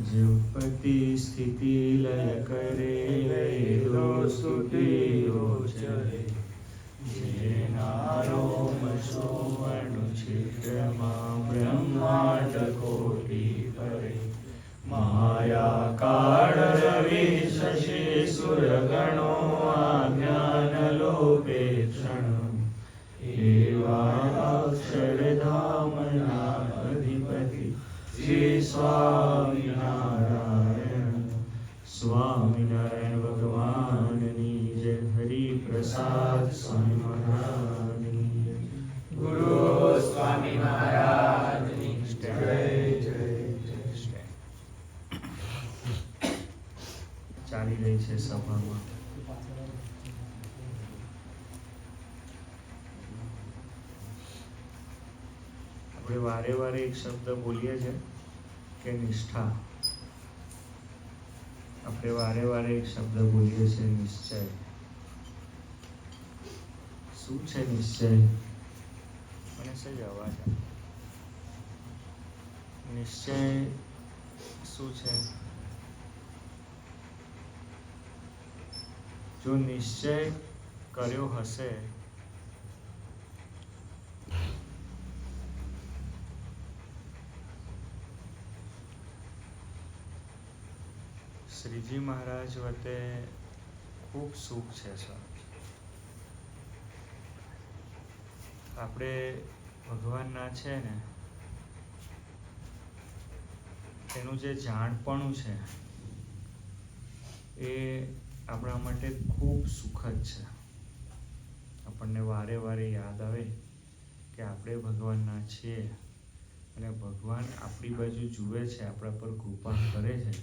જે ઉત્પત્તિ સ્થિતિ લય કરે વેદો સ્તુતિઓ ચરે, જેના રોમ સુવર્ણછિદ્રમાં બ્રહ્માંડ કોટી કરે, માયા કાળ રવિ શશી સુરગણો આજ્ઞાન લોપે ક્ષણ, એવા અક્ષરધામના અધિપતિ શ્રી સ્વામિનારાયણ. સ્વામિનારાયણ ભગવાનની જય. હરિ પ્રસાદ સ્વામી મહારાજની જય. ગુરુ સ્વામી મહારાજની જય. જય જય. ચાલી રહી છે સભામાં. આપણે વારે વારે એક શબ્દ બોલીએ છીએ કે નિષ્ઠા. આપણે વારે વારે એક શબ્દ બોલીએ છીએ નિશ્ચય. શું છે નિશ્ચય? મને સહી અવાજ આવે. નિશ્ચય શું છે? જો નિશ્ચય કર્યો હશે શ્રીજી મહારાજ વતે ખૂબ સુખ છે સર. આપણે ભગવાનના છે ને એનું જે જાણપણું છે એ આપણા માટે ખૂબ સુખદ છે. આપણને વારે વારે યાદ આવે કે આપણે ભગવાનના છીએ અને ભગવાન આપણી બાજુ જુએ છે, આપણા પર કૃપા કરે છે.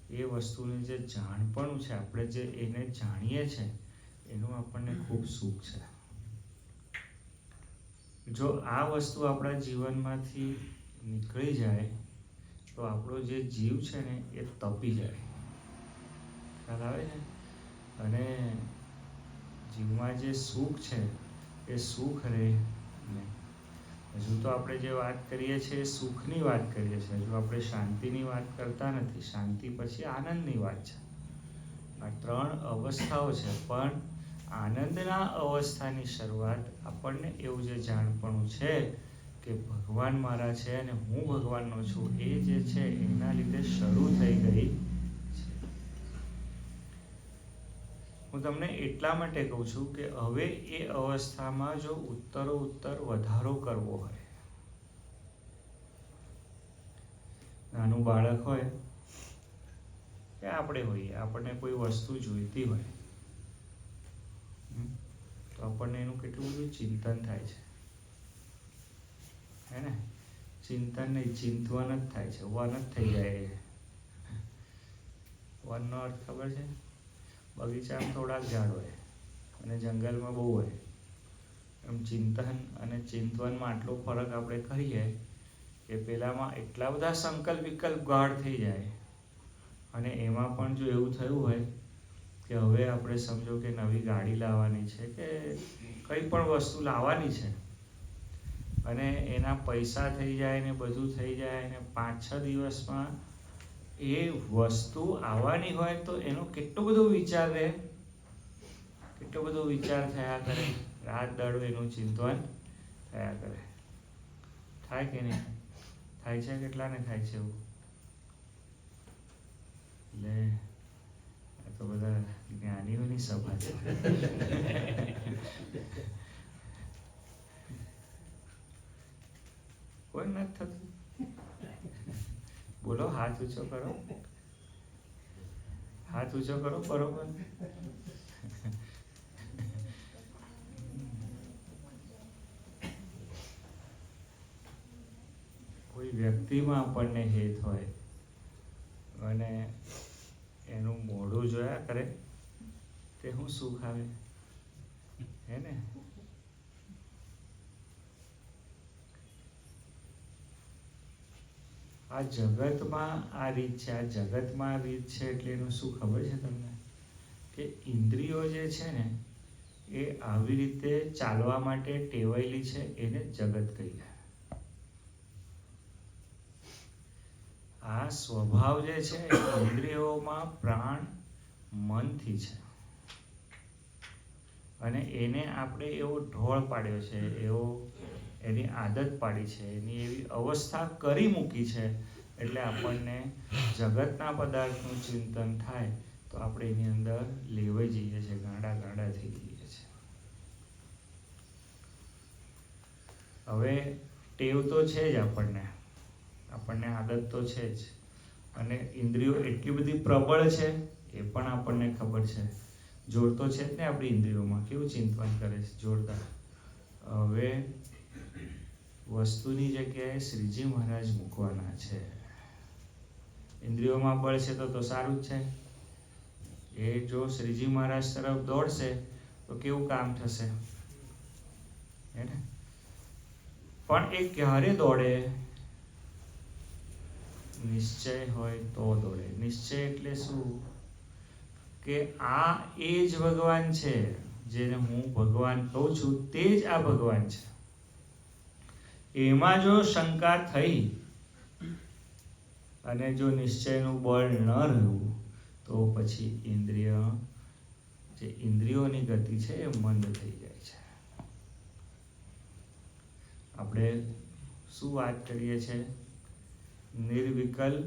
એ વસ્તુનું જે જાણપણું છે, આપણે જે એને જાણીએ છીએ એનું આપણને ખૂબ સુખ છે. જો આ વસ્તુ આપણા જીવનમાંથી નીકળી જાય તો આપણો જે જીવ છે ને એ તપી જાય. ખ્યાલ આવે છે? અને જીવમાં જે સુખ છે એ સુખ રહે નહીં. હજુ તો આપણે જે વાત કરીએ છીએ એ સુખની વાત કરીએ છીએ. હજુ આપણે શાંતિની વાત કરતા નથી. શાંતિ પછી આનંદની વાત છે. આ ત્રણ અવસ્થાઓ છે, પણ આનંદના અવસ્થાની શરૂઆત આપણને એવું જે જાણપણું છે કે ભગવાન મારા છે અને હું ભગવાનનો છું, એ જે છે એના લીધે શરૂ થઈ ગઈ છે. હું તમને એટલા માટે કહું છું કે હવે એ અવસ્થામાં જો ઉત્તર વધારો કરવો હોય, નાનું બાળક હોય કે આપણે હોઈએ, આપણને કોઈ વસ્તુ જોઈતી હોય તો આપણને એનું કેટલું બધું ચિંતન થાય છે, હે ને? ચિંતન નહીં, ચિંતવન જ થાય છે. વન જ થઈ જાય. વનનો અર્થ ખબર છે? બગીચામાં થોડાક ઝાડ હોય અને જંગલમાં બહુ હોય. એમ ચિંતન અને ચિંતવનમાં આટલો ફરક આપણે કરીએ કે પેલામાં એટલા બધા સંકલ્પ વિકલ્પ ગાઢ થઈ જાય અને એમાં પણ જો એવું થયું હોય કે હવે આપણે સમજો કે નવી ગાડી લાવવાની છે કે કંઈ પણ વસ્તુ લાવવાની છે અને એના પૈસા થઈ જાય ને બધું થઈ જાય ને 5-6 દિવસમાં એ વસ્તુ આવવાની હોય તો એનો કેટલો બધો વિચાર રહે, કેટલો બધો વિચાર થયા કરે, રાત દાડો એનું ચિંતન થયા કરે. થાય કે નહીં થાય છે? કેટલાને થાય છે એવું? એટલે આ તો બધા જ્ઞાનીઓની સભા છે. કોઈ નથી થતું? બોલો, હાથ ઊંચો કરો, હાથ ઊંચો કરો. બરોબર. કોઈ વ્યક્તિમાં આપણને હેત હોય અને એનું મોઢું જોયા કરે તે શું સુખ આવે, હે ને? આ જગતમાં આ રીત છે, આ જગતમાં આ રીત છે એટલે એનું શું ખબર છે તમને? કે ઇન્દ્રિયો જે છે ને એ આવી રીતે ચાલવા માટે ટેવાયેલી છે, એને જગત કહી. આ સ્વભાવ જે છે ઇન્દ્રિયોમાં પ્રાણ મનથી છે, અને એને આપણે એવો ઢોળ પાડ્યો છે, એવો એની આદત પાડી છે, એની એવી અવસ્થા કરી મૂકી છે, એટલે આપણને જગતના પદાર્થનું ચિંતન થાય તો આપણે એની અંદર લેવાઈ જઈએ છીએ, ગાંડા થઈ જઈએ છીએ. હવે ટેવ તો છે જ, આપણને આદત તો છે જ, અને ઇન્દ્રિયો એટલી બધી પ્રબળ છે એ પણ આપણને ખબર છે. જોર તો છે જ ને આપણી ઇન્દ્રિયોમાં, કેવું ચિંતન કરે છે, જોરદાર. હવે વસ્તુની જગ્યાએ શ્રીજી મહારાજ મૂકવાના છે. ઇન્દ્રિયોમાં બળ છે તો સારું જ છે. એ જો શ્રીજી મહારાજ તરફ દોડશે તો કેવું કામ થશે, હે ને? પણ એ ક્યારે દોડે? નિશ્ચય હોય તો દોડે. નિશ્ચય એટલે શું? કે આ એ જ ભગવાન છે, જેને હું ભગવાન કહું છું તે જ આ ભગવાન છે. એમાં જો શંકા થઈ અને જો નિશ્ચયનું બળ ન રહ્યું તો પછી ઇન્દ્રિયોની ગતિ છે એ મંદ થઈ જાય છે. આપણે શું વાત કરીએ છીએ? નિર્વિકલ્પ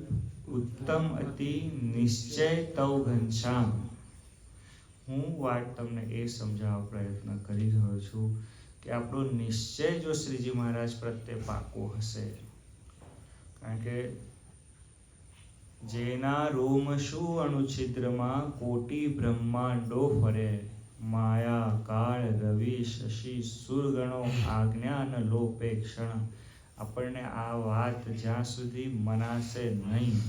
ઉત્તમ અતિ નિશ્ચય તવ ઘનશ્યામ. હું વાત તમને એ સમજાવવા પ્રયત્ન કરી રહ્યો છું કે આપણો નિશ્ચય જો શ્રીજી મહારાજ પ્રત્યે પાકો હશે, કારણ કે જેના રોમ શું અણુછિદ્રમાં કોટી બ્રહ્માંડો ફરે, માયા કાળ રવિ શશી સુરગણો આજ્ઞા ન લોપે ક્ષણ. આપણને આ વાત જ્યાં સુધી મનાશે નહીં,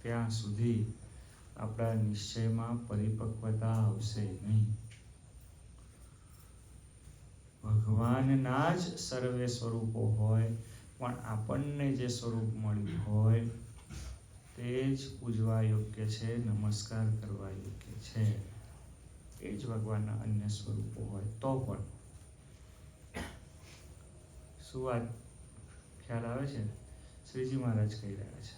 ત્યાં સુધી આપણા નિશ્ચયમાં પરિપક્વતા આવશે નહીં. ભગવાનના જ સર્વે સ્વરૂપો હોય, પણ આપણને જે સ્વરૂપ મળ્યું હોય તે જ પૂજવા યોગ્ય છે, નમસ્કાર કરવા યોગ્ય છે. એ જ ભગવાનના અન્ય સ્વરૂપો હોય તો પણ. શું વાત ખ્યાલ આવે છે? શ્રીજી મહારાજ કહી રહ્યા છે,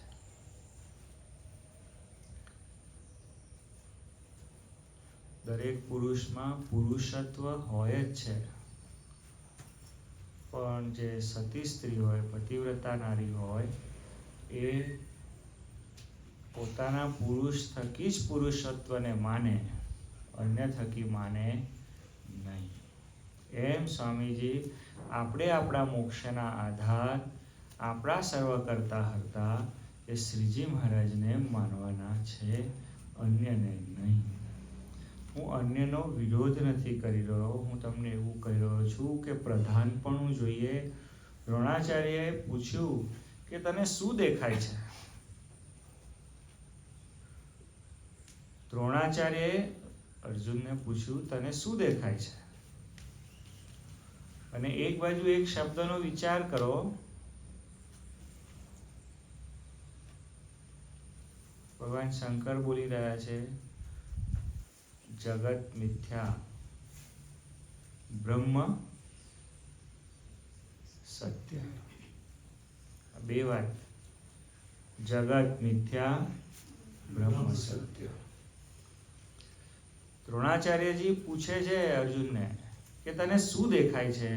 દરેક પુરુષમાં પુરુષત્વ હોય જ છે, પણ જે સતી સ્ત્રી હોય, પતિવ્રતા નારી હોય, એ પોતાના પુરુષ થકી જ પુરુષત્વને માને, અન્ય થકી માને નહીં. એમ સ્વામીજી આપણે આપણા મોક્ષના આધાર, આપણા સર્વ કરતા હરતા એ શ્રીજી મહારાજને માનવાના છે, અન્યને નહીં. હું અન્યનો વિરોધ નથી કરી રહ્યો, હું તમને એવું કહી રહ્યો છું કે પ્રધાનપણું જોઈએ. દ્રોણાચાર્યએ પૂછ્યું કે તને શું દેખાય છે? દ્રોણાચાર્યએ અર્જુનને પૂછ્યું, તને શું દેખાય છે? અને એક બાજુ એક શબ્દનો વિચાર કરો, ભગવાન શંકર બોલી રહ્યા છે, જગત મિથ્યા, બ્રહ્મ સત્ય. બે વાત, જગત મિથ્યા, બ્રહ્મ સત્ય. દ્રોણાચાર્યજી પૂછે છે અર્જુનને કે તને શું દેખાય છે?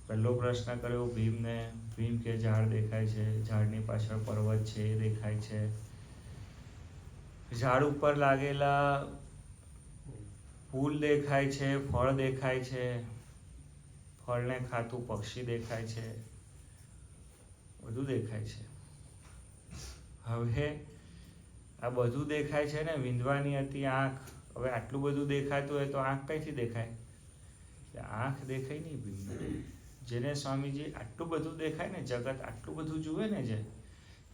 પહેલો પ્રશ્ન કર્યો ભીમને. ભીમ કે ઝાડ દેખાય છે, ઝાડની પાછળ પર્વત છે એ દેખાય છે, ઝાડ ઉપર લાગેલા ફૂલ દેખાય છે, ફળ દેખાય છે, ફળને ખાતું પક્ષી દેખાય છે, બધું દેખાય છે. હવે આ બધું દેખાય છે ને, વિંધવાની હતી આંખ. હવે આટલું બધું દેખાતું હોય તો આંખ કઈથી દેખાય? આંખ દેખાય નહીં ભીમને. જેને સ્વામીજી આટલું બધું દેખાય ને, જગત આટલું બધું જુએ ને,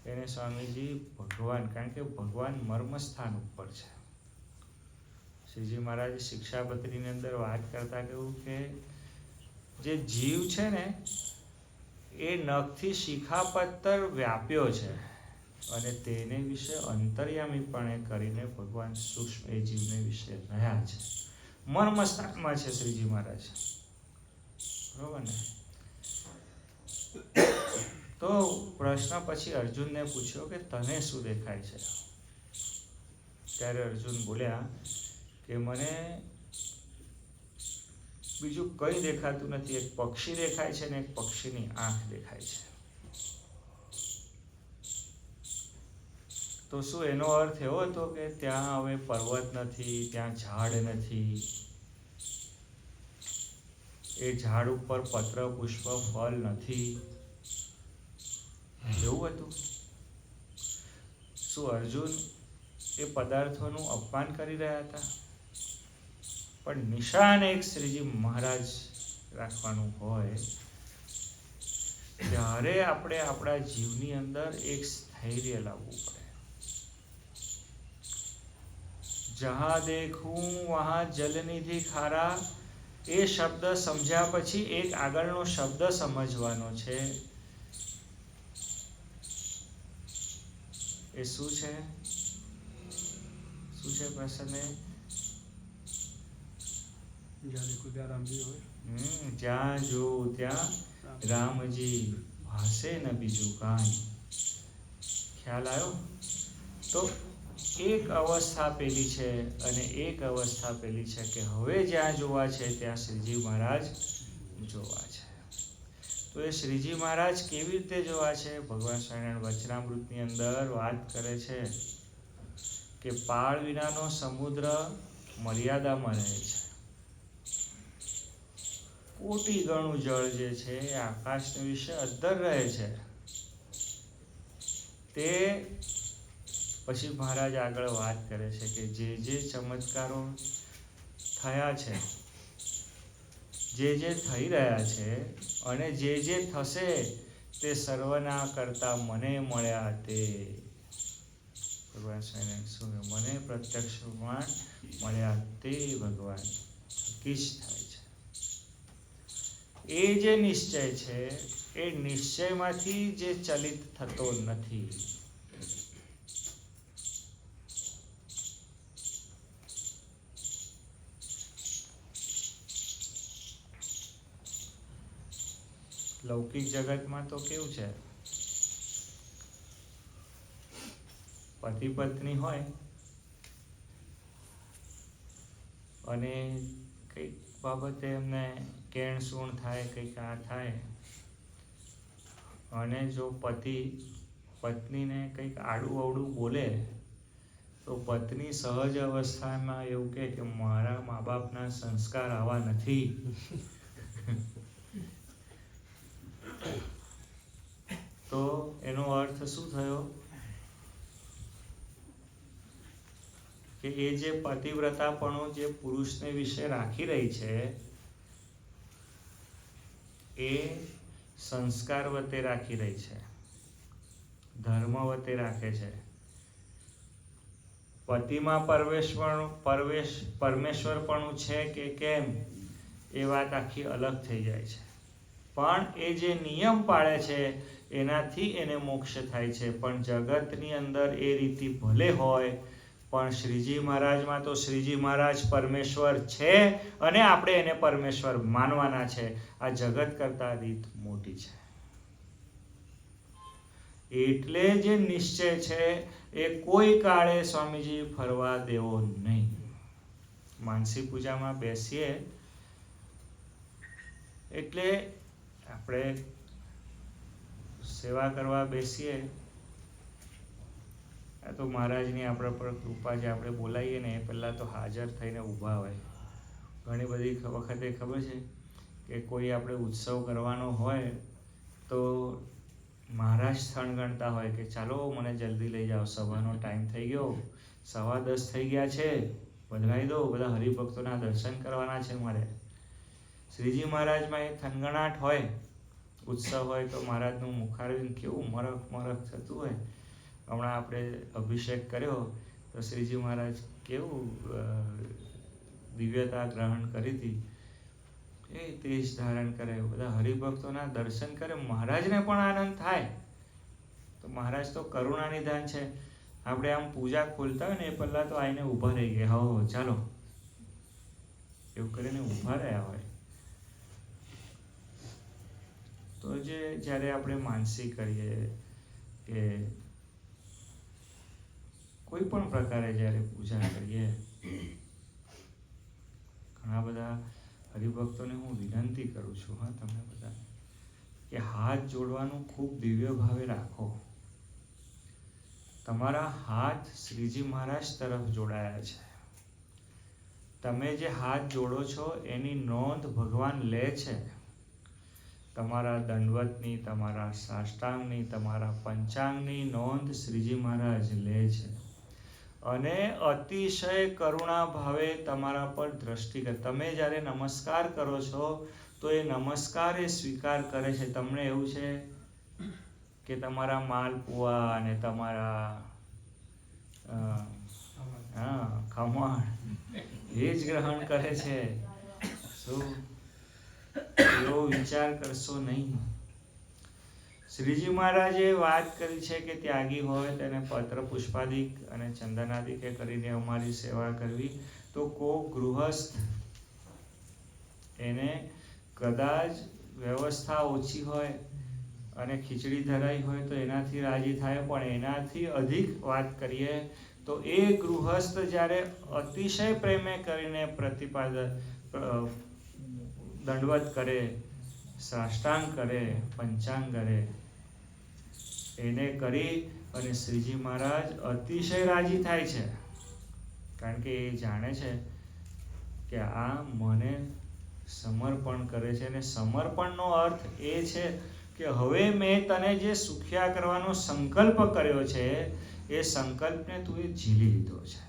એને સ્વામીજી ભગવાન, કારણ કે ભગવાન મર્મસ્થાન ઉપર છે. શ્રીજી મહારાજ શિક્ષાપત્રીની અંદર વાત કરતા કહ્યું કે જે જીવ છે ને એ નખથી શિખાપત્તર વ્યાપ્યો છે, અને તેને વિશે અંતર્યામીપણે કરીને ભગવાન સૂક્ષ્મ એ જીવને વિશે રહ્યા છે. મર્મસ્થાનમાં છે શ્રીજી મહારાજ. બરોબર ને? તો પ્રશ્ન પછી અર્જુનને પૂછ્યો કે તને શું દેખાય છે? ત્યારે અર્જુન બોલ્યા કે મને બીજું કંઈ દેખાતું નથી, એક પક્ષી દેખાય છે ને એક પક્ષીની આંખ દેખાય છે. તો શું એનો અર્થ એવો હતો કે ત્યાં હવે પર્વત નથી, ત્યાં ઝાડ નથી, એ ઝાડ ઉપર પત્ર પુષ્પ ફળ નથી, એવું હતું? શું અર્જુન એ પદાર્થોનું અપમાન કરી રહ્યા હતા? પણ નિશાન એક શ્રીજી મહારાજ રાખવાનું હોય ત્યારે આપણે આપણા જીવની અંદર એક સ્થૈર્ય લાવવું પડે. જહાં દેખું વહાં જલનિધિ ખારા, એ શબ્દ સમજ્યા પછી એક આગળનો શબ્દ સમજવાનો છે. એ શું છે? શું છે પ્રસન્ને? જ્યાં જો ત્યાં રામજી, ભાષે ન બીજું કાંઈ. ખ્યાલ આવ્યો? તો એક અવસ્થા પેલી છે અને એક અવસ્થા પેલી છે કે હવે જ્યાં જોવા છે ત્યાં શ્રીજી મહારાજ જોવા છે. તો એ શ્રીજી મહારાજ કેવી રીતે જોવા છે? ભગવાન સ્વામિનારાયણ વચનામૃતની અંદર વાત કરે છે કે પાળ વિનાનો સમુદ્ર મર્યાદામાં રહે છે. કોટી ગણું જળ જે છે એ આકાશ વિશે અદ્ધર રહે છે. તે પછી મહારાજ આગળ વાત કરે છે કે જે ચમત્કારો થયા છે, જે થઈ રહ્યા છે અને જે થશે તે સર્વના કરતા મને મળ્યા તે. ભગવાન સ્વામિનારાયણ શું મને પ્રત્યક્ષ મળ્યા તે ભગવાન થકી જ થાય છે. એ જે નિશ્ચય છે એ નિશ્ચયમાંથી જે ચલિત થતો નથી. લૌકિક જગતમાં તો કેવું છે, પતિ પત્ની હોય અને કંઈક બાબતે એમને કેણસૂણ થાય, કંઈક આ થાય અને જો પતિ પત્નીને કંઈક આડું અવડું બોલે તો પત્ની સહજ અવસ્થામાં એવું કહે કે મારા મા બાપના સંસ્કાર આવા નથી. તો એનો અર્થ શું થયો કે એ જે પતિવ્રતાપણું જે પુરુષને વિશે રાખી રહી છે એ સંસ્કાર વતે રાખી રહી છે, ધર્મ વતે રાખે છે. પતિમાં પરમેશ્વરપણું છે કે કેમ એ વાત આખી અલગ થઈ જાય છે. પણ એ જે નિયમ પાળે છે એનાથી એને મોક્ષ થાય છે. પણ જગતની અંદર એ રીતિ ભલે હોય પણ શ્રીજી મહારાજમાં તો શ્રીજી મહારાજ પરમેશ્વર છે અને આપણે એને પરમેશ્વર માનવાના છે. આ જગત કરતા રીત મોટી છે. એટલે જે નિશ્ચય છે એ કોઈ કાળે સ્વામીજી ફરવા દેવો નહીં. માનસી પૂજામાં બેસીએ એટલે આપણે સેવા કરવા બેસીએ તો મહારાજની આપણા પર કૃપા જે આપણે બોલાવીએ ને એ પહેલાં તો હાજર થઈને ઊભા હોય. ઘણી બધી વખતે ખબર છે કે કોઈ આપણે ઉત્સવ કરવાનો હોય તો મહારાજ સ્થળ ગણતા હોય કે ચાલો મને જલ્દી લઈ જાઓ, સવારનો ટાઈમ થઈ ગયો, 10:15 થઈ ગયા છે, વધારી દો, બધા હરિભક્તોના દર્શન કરવાના છે મારે. શ્રીજી મહારાજમાં એ થનગણાટ હોય, ઉત્સવ હોય તો મહારાજનું મુખારવિંદ કેવું મરક થતું હોય. હમણાં આપણે અભિષેક કર્યો તો શ્રીજી મહારાજ કેવું દિવ્યતા ગ્રહણ કરી હતી, એ તેજ ધારણ કરે, બધા હરિભક્તોના દર્શન કરે, મહારાજને પણ આનંદ થાય. તો મહારાજ તો કરુણા નિધાન છે. આપણે આમ પૂજા ખોલતા હોય ને એ પહેલાં તો આવીને ઊભા રહી ગયા, હો ચાલો એવું કરીને ઊભા રહ્યા હોય. રોજે જ્યારે આપણે માનસિક કરીએ કે કોઈ પણ પ્રકારે જ્યારે પૂજા કરીએ, ઘણા બધા હરિભક્તોને હું વિનંતી કરું છું, હા તમને બધા, કે હાથ જોડવાનું ખૂબ દિવ્ય ભાવે રાખો. તમારા હાથ શ્રીજી મહારાજ તરફ જોડાયા છે. તમે જે હાથ જોડો છો એની નોંધ ભગવાન લે છે. તમારા દંડવતની, તમારા સાષ્ટાંગની, તમારા પંચાંગની નોંધ શ્રીજી મહારાજ લે છે અને અતિશય કરુણા ભાવે તમારા પર દ્રષ્ટિ કરે. તમે જ્યારે નમસ્કાર કરો છો તો એ નમસ્કાર એ સ્વીકાર કરે છે. તમને એવું છે કે તમારા માલપુઆ અને તમારા ખમણ એ જ ગ્રહણ કરે છે. શું એવો વિચાર કરશો નહીં. શ્રીજી મહારાજે વાત કરી છે કે ત્યાગી હોય તેને પત્ર પુષ્પાદિક અને ચંદનાદિકે કરીને અમારી સેવા કરવી. તો કોઈ ગૃહસ્થ એને કદાચ વ્યવસ્થા ઓછી હોય અને ખીચડી ધરાઈ હોય તો એનાથી રાજી થાય, પણ એનાથી અધિક વાત કરીએ તો એ ગૃહસ્થ જ્યારે અતિશય પ્રેમે કરીને દંડવત કરે, સાષ્ટાંગ કરે, પંચાંગ કરે, એને કરી અને શ્રીજી મહારાજ અતિશય રાજી થાય છે. કારણ કે એ જાણે છે કે આ મને સમર્પણ કરે છે. અને સમર્પણનો અર્થ એ છે કે હવે મેં તને જે સુખ્યા કરવાનો સંકલ્પ કર્યો છે એ સંકલ્પને તું એ ઝીલી લીધો છે.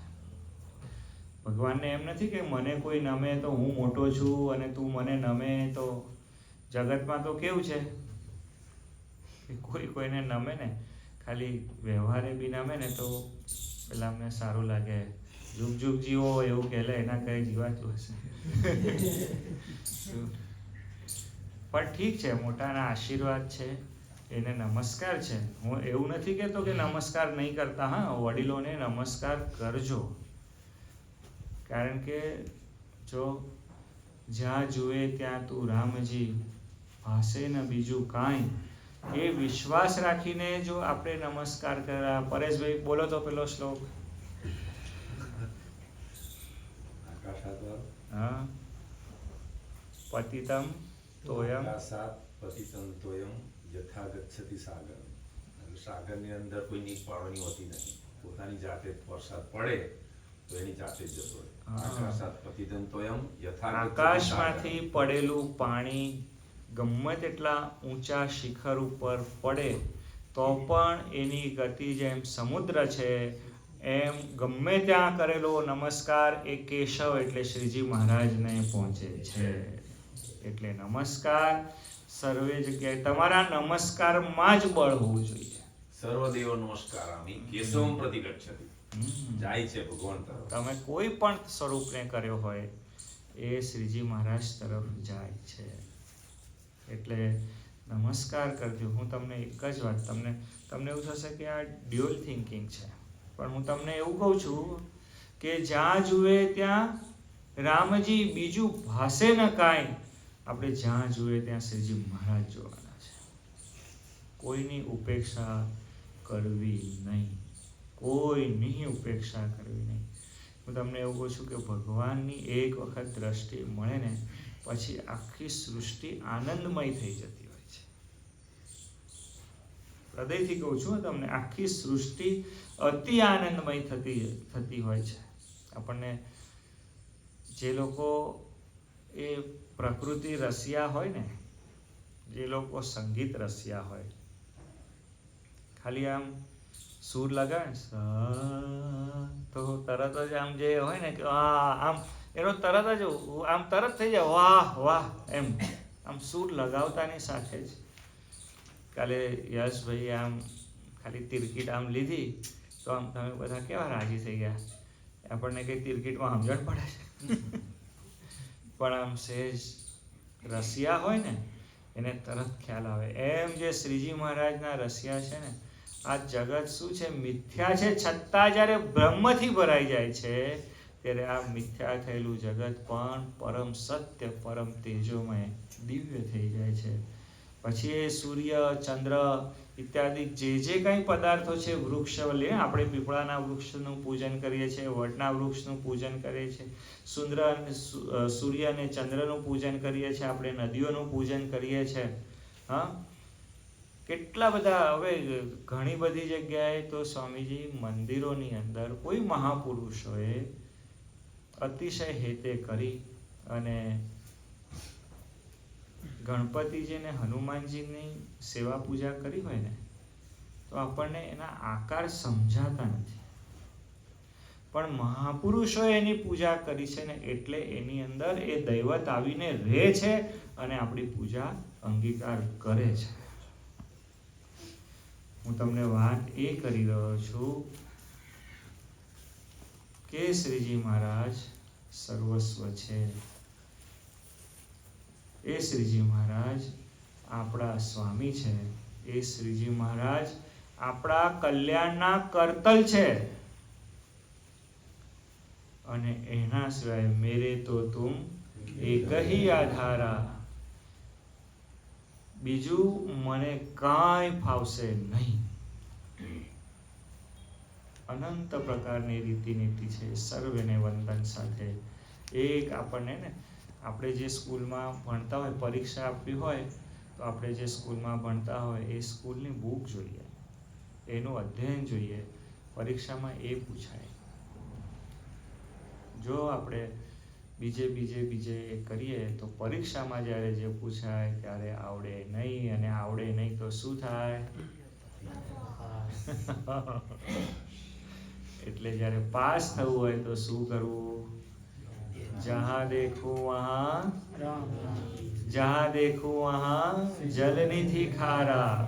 ભગવાનને એમ નથી કે મને કોઈ નમે તો હું મોટો છું અને તું મને નમે તો. જગતમાં તો કેવું છે કે કોઈ કોઈને નમે ને, ખાલી વ્યવહારે બી નમે ને તો પેલા અમને સારું લાગે, જુગ જુગ જીવો એવું કહેલે, એના કઈ જીવાતું હશે. પણ ઠીક છે, મોટાના આશીર્વાદ છે, એને નમસ્કાર છે. હું એવું નથી કહેતો કે નમસ્કાર નહીં કરતા. હા, વડીલોને નમસ્કાર કરજો. કારણ કે જો જ્યાં જુએ ત્યાં તું રામજી, ભાષે ન બીજું કાંઈ, એ વિશ્વાસ રાખીને જો આપણે નમસ્કાર કર્યા. પરેશભાઈ બોલો તો પેલો શ્લોક. હા, પતિતમ તોયમ પતિતમ તોયમ યથા ગચ્છતિ સાગર. સાગરની અંદર કોઈની પાડવાની હોતી નથી. પોતાની જાતે વરસાદ પડે તો એની જાતે જ જતો રહે. આકાશાત પતિતમ તોયમ યથા. આકાશમાંથી પડેલું પાણી ગમે તેટલા ઊંચા શિખર ઉપર પડે તો પણ એની ગતિ જેમ સમુદ્ર છે એમ ગમે ત્યાં કરેલો નમસ્કાર એ કેશવ એટલે શ્રીજી મહારાજને પહોંચે છે. એટલે નમસ્કાર સર્વે જગ્યાએ તમારા નમસ્કારમાં જ બળ હોવું જોઈએ. સર્વદેવ નમસ્કારામિ કેશવમ પ્રતિ ગચ્છતિ. જાય છે ભગવાન તરફ. તમે કોઈ પણ સ્વરૂપને કર્યો હોય એ શ્રીજી મહારાજ તરફ જાય છે. એટલે નમસ્કાર કરજો. હું તમને એક જ વાત, તમને એવું થશે કે આ ડ્યુઅલ થિંકિંગ છે, પણ હું તમને એવું કહું છું કે જ્યાં જુએ ત્યાં રામજી, બીજું ભાષે ન કાંઈ. આપણે જ્યાં જુએ ત્યાં શ્રીજી મહારાજ જોવાના છે. કોઈની ઉપેક્ષા કરવી નહીં. કોઈની ઉપેક્ષા કરવી નહીં. હું તમને એવું કહું છું કે ભગવાનની એક વખત દ્રષ્ટિ મળે ને પછી આખી સૃષ્ટિ આનંદમય થઈ જતી હોય છે. હૃદયથી કહું છું તમને, આખી સૃષ્ટિ અતિ આનંદમય થતી હોય છે. આપણને જે લોકો એ પ્રકૃતિ રસિયા હોય ને, જે લોકો સંગીત રસિયા હોય, ખાલી આમ સૂર લગાવે તો તરત જ આમ જે હોય ને કે આમ એનો તરત જ આમ તરત થઈ જાય, વાહ વાહ એમ. આમ સૂર લગાવતાની સાથે જ કાલે યશભાઈ આમ ખાલી તિરકીટ આમ લીધી તો આમ તમે બધા કેવા રાજી થઈ ગયા. આપણને કંઈ તિરકીટમાં સમજણ પડે છે પણ આમ સહેજ રસિયા હોય ને એને તરત ખ્યાલ આવે. એમ જે શ્રીજી મહારાજના રસિયા છે ને, આ જગત શું છે, મિથ્યા છે, છતાં જ્યારે બ્રહ્મથી ભરાઈ જાય છે ત્યારે આ મિથ્યા થયેલું જગત પણ પરમ સત્ય, પરમ તેજોમય, દિવ્ય થઈ જાય છે. પછી એ સૂર્ય, ચંદ્ર ઇત્યાદિ જે કંઈ પદાર્થો છે, વૃક્ષ લે, આપણે પીપળાના વૃક્ષનું પૂજન કરીએ છીએ, વડના વૃક્ષનું પૂજન કરીએ છીએ, સૂર્ય અને ચંદ્રનું પૂજન કરીએ છીએ, આપણે નદીઓનું પૂજન કરીએ છીએ. હા, કેટલા બધા. હવે ઘણી બધી જગ્યાએ તો સ્વામીજી મંદિરોની અંદર કોઈ મહાપુરુષોએ અતિશય હેતે કરી અને ગણપતિજીને, હનુમાનજીની સેવા પૂજા કરી હોય ને, તો આપણને એના આકાર સમજાતા નથી. પણ મહાપુરુષોએ એની પૂજા કરી છે ને, એટલે એની અંદર એ દૈવત આવીને રહે છે અને આપણી પૂજા અંગીકાર કરે છે. હું તમને વાત એ કરી રહ્યો છું કે શ્રીજી મહારાજ સર્વસ્વ છે. એ શ્રીજી મહારાજ આપણા સ્વામી છે. એ શ્રીજી મહારાજ આપણા કલ્યાણના કરતલ છે. અને એના સિવાય મેરે તો તુમ એક હી આધારા, બીજું મને કાંઈ ફાવશે નહીં. અનંત પ્રકારની રીતિનીતિ છે. સર્વેને વંદન સાથે એક આપણને ને, આપણે જે સ્કૂલમાં ભણતા હોય, પરીક્ષા આપવી હોય તો આપણે જે સ્કૂલમાં ભણતા હોય એ સ્કૂલની બુક જોઈએ, એનું અધ્યયન જોઈએ. પરીક્ષામાં એ પૂછાય. જો આપણે બીજે કરીએ તો પરીક્ષામાં જ્યારે જે પૂછાય ત્યારે આવડે નહીં, અને આવડે નહીં તો શું થાય? એટલે જ્યારે પાસ થવું હોય તો શું કરવું? જહાં દેખું વહાં, જહાં દેખું વહાં જલનિધિ ખારા,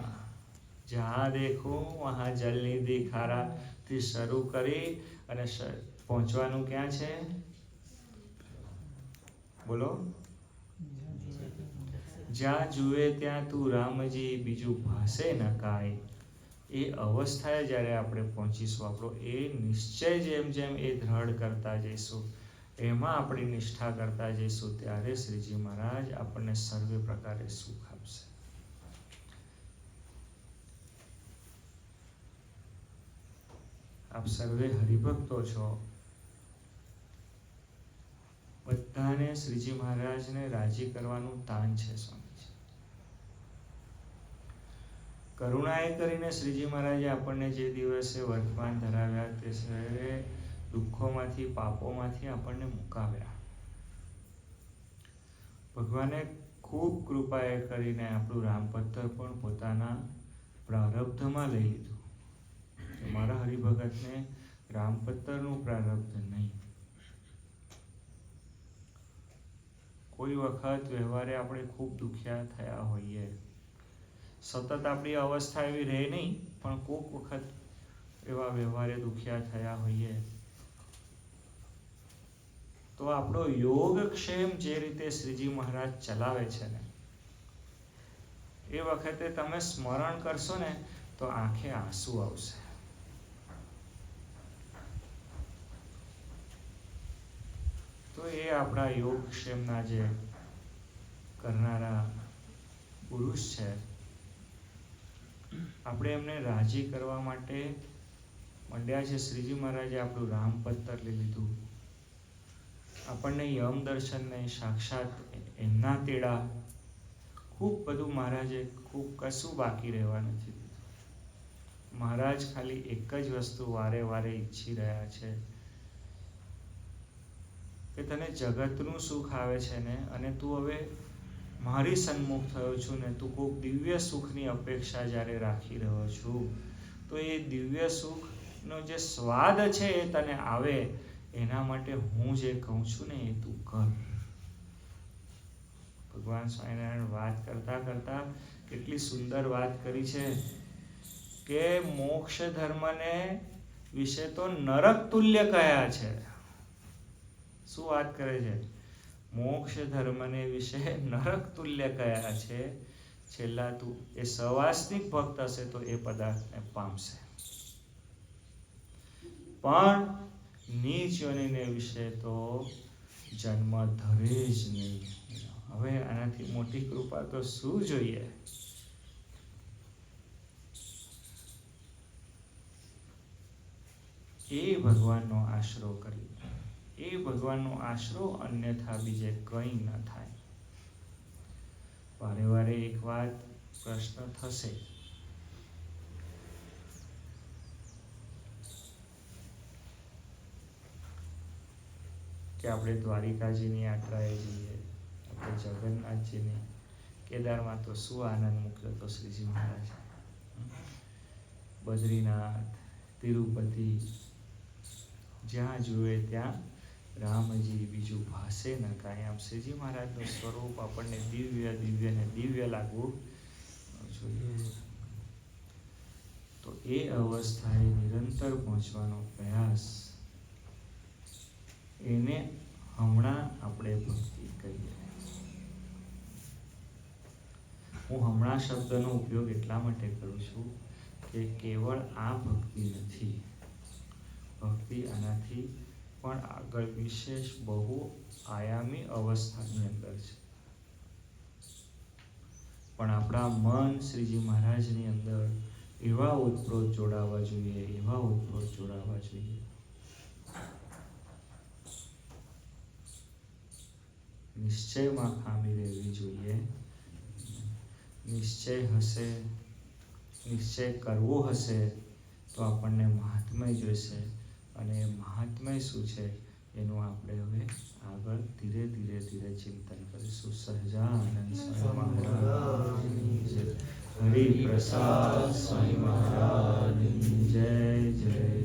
જહાં દેખું વહાં જલનિધિ ખારા થી શરૂ કરી અને પહોંચવાનું ક્યાં છે? બોલો. જ્યાં જુએ ત્યાં તું રામજી, બીજું ભાષે ન કાંઈ. એ અવસ્થાએ જ્યારે આપણે પહોંચીશું, આપણો એ નિશ્ચય જેમ જેમ એ દ્રઢ કરતા જઈશું, એમાં આપણી નિષ્ઠા કરતા જઈશું, ત્યારે શ્રીજી મહારાજ આપણને સર્વે પ્રકારે સુખ આપશે. આપ સર્વે હરિભક્તો છો. બધાને શ્રીજી મહારાજને રાજી કરવાનું તાન છે સ્વામીજી. કરુણાએ કરીને શ્રીજી મહારાજે આપણને જે દિવસે વર્તમાન ધરાવ્યા તે સર્વે દુઃખોમાંથી, પાપોમાંથી આપણને મુકાવ્યા. ભગવાને ખૂબ કૃપાએ કરીને આપણું રામપત્ર પણ પોતાના પ્રારબ્ધમાં લઈ લીધું. મારા હરિભગતને રામપત્રનું પ્રારબ્ધ નહીં. કોઈ વખત વ્યવહારે આપણે ખૂબ દુખ્યા થયા હોઈએ, સતત આપણી અવસ્થા એવી રહે નહીં, પણ કોઈક વખત એવા વ્યવહારે દુખ્યા થયા હોઈએ, તો આપણો યોગક્ષેમ જે રીતે શ્રીજી મહારાજ ચલાવે છે ને, એ વખતે તમે સ્મરણ કરશો ને તો આંખે આંસુ આવશે. તો એ આપણા યોગક્ષેમના જે કરનારા પુરુષ છે, આપણે એમને રાજી કરવા માટે મંડ્યા છે. શ્રીજી મહારાજે આપણું રામપત્ર લઈ લીધું. આપણને યમ દર્શન નહીં, સાક્ષાત એમના તેડા. ખૂબ બધું મહારાજે, ખૂબ કશું બાકી રહેવા નથી દીધું. મહારાજ ખાલી એક જ વસ્તુ વારે વારે ઈચ્છી રહ્યા છે કે તને જગતનું સુખ આવે છે ને, અને તું હવે મારી સન્મુખ થયો છું ને, તું કોઈક દિવ્ય સુખની અપેક્ષા જ્યારે રાખી રહ્યો છું, તો એ દિવ્ય સુખનો જે સ્વાદ છે એ તને આવે, એના માટે હું જે કહું છું ને એ તું કર. ભગવાન સ્વામિનારાયણ વાત કરતા કરતા કેટલી સુંદર વાત કરી છે કે મોક્ષ ધર્મને વિશે તો નરક તુલ્ય કહ્યા છે. શું વાત કરે છે? મોક્ષ ધર્મને વિશે નરક તુલ્ય કયા છે. છેલ્લા તું એ સવાસ્તિક ભક્ત હશે તો એ પદાર્થને પામશે, પણ નીચ યોનિને વિશે તો જન્મ ધરે જ નહીં. હવે આનાથી મોટી કૃપા તો શું જોઈએ? એ ભગવાનનો આશરો કરી, એ ભગવાનનો આશરો, અન્યથા બીજે કંઈ ન થાય. વારે વારે એક વાત પ્રશ્ન થશે કે આપણે દ્વારિકાજીની યાત્રાએ જઈએ, આપણે જગન્નાથજીની, કેદારમાં તો શું આનંદ મૂક્યો તો શ્રીજી મહારાજ, બદ્રીનાથ, તિરુપતિ, જ્યાં જુએ ત્યાં રામજી, બીજું ભાષે ન કાંઈ. આમ શ્રીજી મહારાજનું સ્વરૂપ આપણને દિવ્ય દિવ્ય ને દિવ્ય લાગવું જોઈએ. તો એ અવસ્થાએ નિરંતર પહોંચવાનો પ્રયાસ, એને હમણાં આપણે ભક્તિ કહીએ. હું હમણાં શબ્દનો ઉપયોગ એટલા માટે કરું છું કે કેવળ આ ભક્તિ નથી, ભક્તિ આનાથી પણ આગળ વિશેષ બહુ આયામી અવસ્થાની અંદર છે. પણ આપણા મન શ્રીજી મહારાજની અંદર એવા ઓતપ્રોત જોડાવા જોઈએ, એવા ઓતપ્રોત જોડાવા જોઈએ. નિશ્ચયમાં ખામી રહેવી જોઈએ. નિશ્ચય હશે, નિશ્ચય કરવો હશે તો આપણને મહાત્મય જોઈશે, અને મહાત્મય શું છે એનું આપણે હવે આગળ ધીરે ધીરે ધીરે ચિંતન કરીશું. સહજાનંદ સ્વામી મહારાજની જય. હરિપ્રસાદ સ્વામી મહારાજની જય. જય